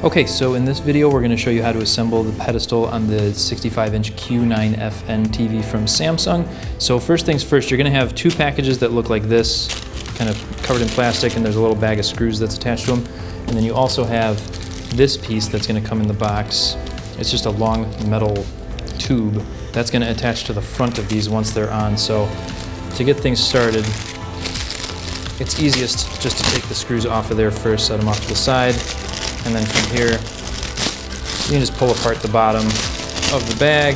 Okay, so in this video we're going to show you how to assemble the pedestal on the 65-inch Q9FN TV from Samsung. So first things first, you're going to have two packages that look like this, kind of covered in plastic, and there's a little bag of screws that's attached to them. And then you also have this piece that's going to come in the box. It's just a long metal tube that's going to attach to the front of these once they're on. So to get things started, it's easiest just to take the screws off of there first, set them off to the side. And then from here, you can just pull apart the bottom of the bag,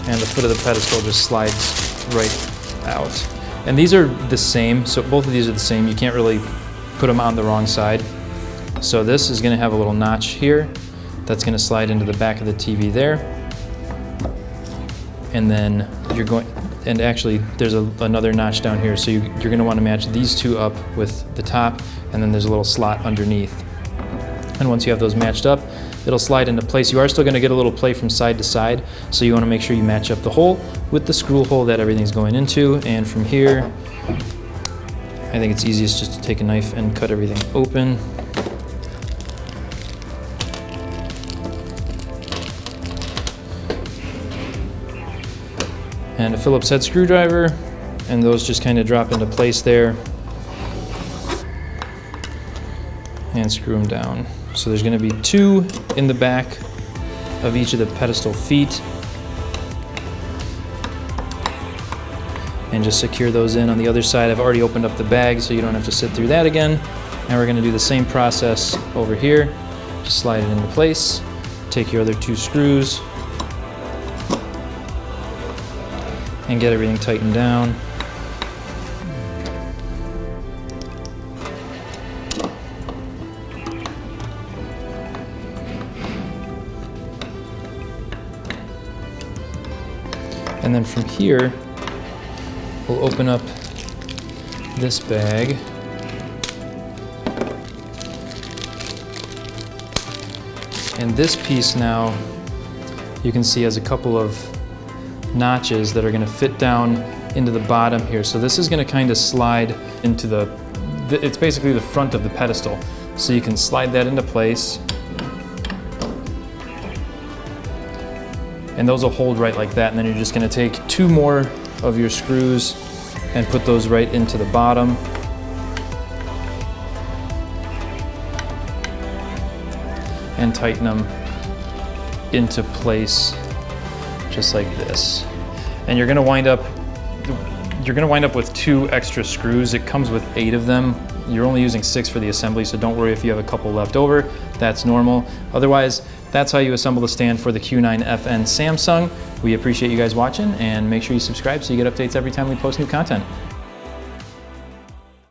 and the foot of the pedestal just slides right out. And these are the same, so both of these are the same. You can't really put them on the wrong side. So this is going to have a little notch here that's going to slide into the back of the TV there. And then you're going, and actually there's another notch down here, so you're going to want to match these two up with the top, and then there's a little slot underneath. And once you have those matched up, it'll slide into place. You are still going to get a little play from side to side, so you want to make sure you match up the hole with the screw hole that everything's going into. And from here, I think it's easiest just to take a knife and cut everything open. And a Phillips head screwdriver, and those just kind of drop into place there and screw them down. So there's going to be two in the back of each of the pedestal feet, and just secure those in on the other side. I've already opened up the bag so you don't have to sit through that again. And we're going to do the same process over here. Just slide it into place, take your other two screws, and get everything tightened down. And then from here, we'll open up this bag. And this piece now, you can see has a couple of notches that are going to fit down into the bottom here. So this is going to kind of slide into it's basically the front of the pedestal. So you can slide that into place, and those will hold right like that. And then you're just going to take two more of your screws and put those right into the bottom. And tighten them into place just like this. And you're gonna wind up with two extra screws. It comes with 8 of them. You're only using 6 for the assembly, so don't worry if you have a couple left over. That's normal. Otherwise, that's how you assemble the stand for the Q9FN Samsung. We appreciate you guys watching, and make sure you subscribe so you get updates every time we post new content.